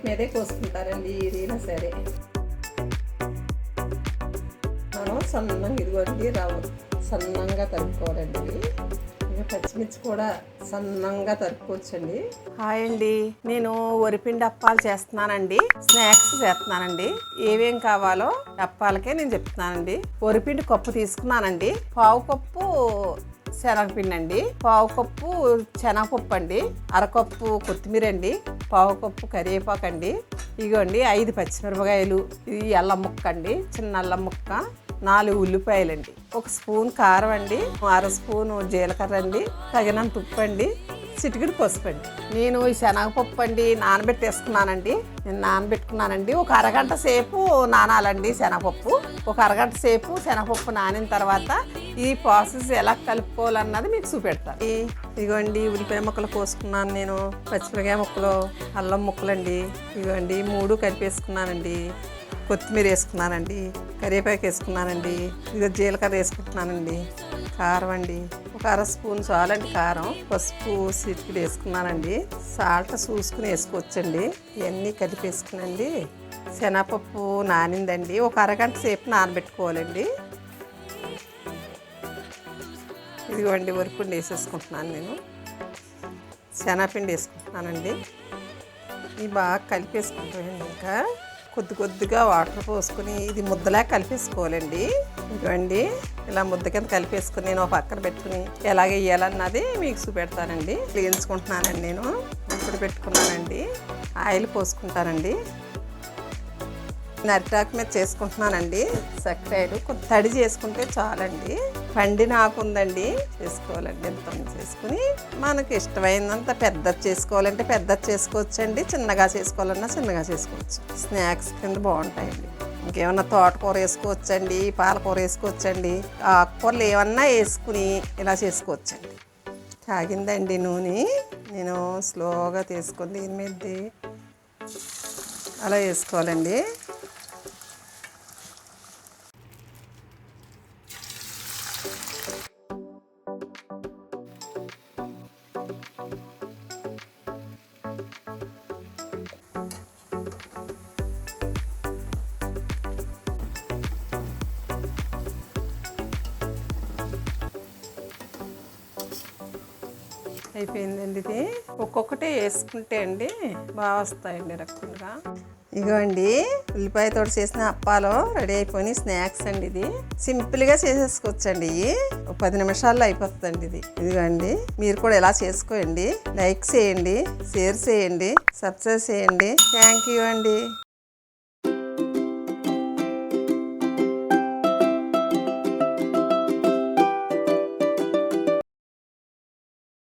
మీదే కోసుకుంటారండి ఏదైనా సరే. మనం సన్నంగా ఇదిగోండి సన్నంగా తరుపుకోవాలండి. ఇంకా పచ్చిమిర్చి కూడా సన్నంగా తరుపుకోవచ్చండి. హాయ్ అండి, నేను వరిపిండి అప్పాలు చేస్తున్నానండి, స్నాక్స్ చేస్తున్నానండి. ఏమేం కావాలో అప్పాలకే నేను చెప్తున్నానండి. వరిపిండి కప్పు తీసుకున్నానండి, పావు కప్పు శనగపిండి అండి, పావు కప్పు శనగపప్పు అండి, అరకప్పు కొత్తిమీర అండి, పావు కప్పు కరివేపాకు అండి, ఇగోండి 5 పచ్చిమిరపకాయలు, ఇది అల్లం ముక్క అండి, చిన్న అల్లం ముక్క, 4 ఉల్లిపాయలండి, 1 స్పూన్ కారం అండి, 1/2 స్పూన్ జీలకర్ర అండి, తగినంత ఉప్పు అండి, చిటికెడు పసుపు అండి. నేను ఈ శనగపప్పు అండి నానబెట్టేసుకున్నానండి. నేను నానబెట్టుకున్నానండి. ఒక అరగంట సేపు నానాలండి శనగపప్పు. ఒక అరగంట సేపు శనగపప్పు నానిన తర్వాత ఈ ప్రాసెస్ ఎలా కలుపుకోవాలన్నది మీకు చూపెడతాను. ఇదిగోండి ఉల్లిపాయ ముక్కలు కోసుకున్నాను నేను, పచ్చిమిరకాయ ముక్కలు, అల్లం ముక్కలండి, ఇదిగోండి 3 కలిపేసుకున్నానండి. కొత్తిమీర వేసుకున్నానండి, కరివేపాకు వేసుకున్నానండి, ఇదిగో జీలకర్ర వేసుకుంటున్నానండి, కారం అండి 1/2 స్పూన్ చాలండి కారం, పసుపు చిటికెడు వేసుకున్నానండి, సాల్ట్ చూసుకుని వేసుకోవచ్చండి. ఇవన్నీ కలిపేసుకునండి. శనగపప్పు నానిందండి, ఒక అరగంట సేపు నానబెట్టుకోవాలండి. ఇదిగోండి వరిపిండి వేసేసుకుంటున్నాను నేను, శనగపిండి వేసుకుంటున్నానండి. ఇవి బాగా కలిపేసుకుంటామండి. ఇంకా కొద్దిగా వాటర్ పోసుకొని ఇది ముద్దలా కలిపేసుకోవాలండి. ఇదిగోండి ఇలా ముద్ద కింద కలిపేసుకుని నేను ఒక పక్కన పెట్టుకుని ఎలాగ వేయాలన్నది మీకు చూపెడతానండి. వేయించుకుంటున్నానండి. నేను ఇప్పుడు పెట్టుకున్నానండి, ఆయిల్ పోసుకుంటానండి. అరిటాకు మీద చేసుకుంటున్నానండి. చక్కెరలు కొంత తడి చేసుకుంటే చాలండి. పండిన ఆకు ఉందండి, చేసుకోవాలండి. ఎంత చేసుకుని మనకి ఇష్టమైనంత పెద్దది చేసుకోవాలంటే పెద్దది చేసుకోవచ్చండి, చిన్నగా చేసుకోవాలన్నా చిన్నగా చేసుకోవచ్చు. స్నాక్స్ కింద బాగుంటాయండి. ఇంకేమన్నా తోటకూర వేసుకోవచ్చండి, పాలకూర వేసుకోవచ్చండి, ఆకుకూరలు ఏమన్నా వేసుకుని ఇలా చేసుకోవచ్చండి. కాగిందండి నూనె, నేను స్లోగా తీసుకొని దీని మీద అలా వేసుకోవాలండి. అయిపోయిందండి. ఇది ఒక్కొక్కటి వేసుకుంటే అండి బాగా వస్తాయండి రకంగా. ఇగోండి ఉల్లిపాయతో చేసిన అప్పాలు రెడీ అయిపోయి స్నాక్స్ అండి. ఇది సింపుల్గా చేసేసుకోవచ్చండి. 10 నిమిషాల్లో అయిపోతుందండి ఇది. ఇదిగోండి మీరు కూడా ఎలా చేసుకోండి. లైక్ చేయండి, షేర్ చేయండి, సబ్స్క్రైబ్ చేయండి. థ్యాంక్ యూ అండి.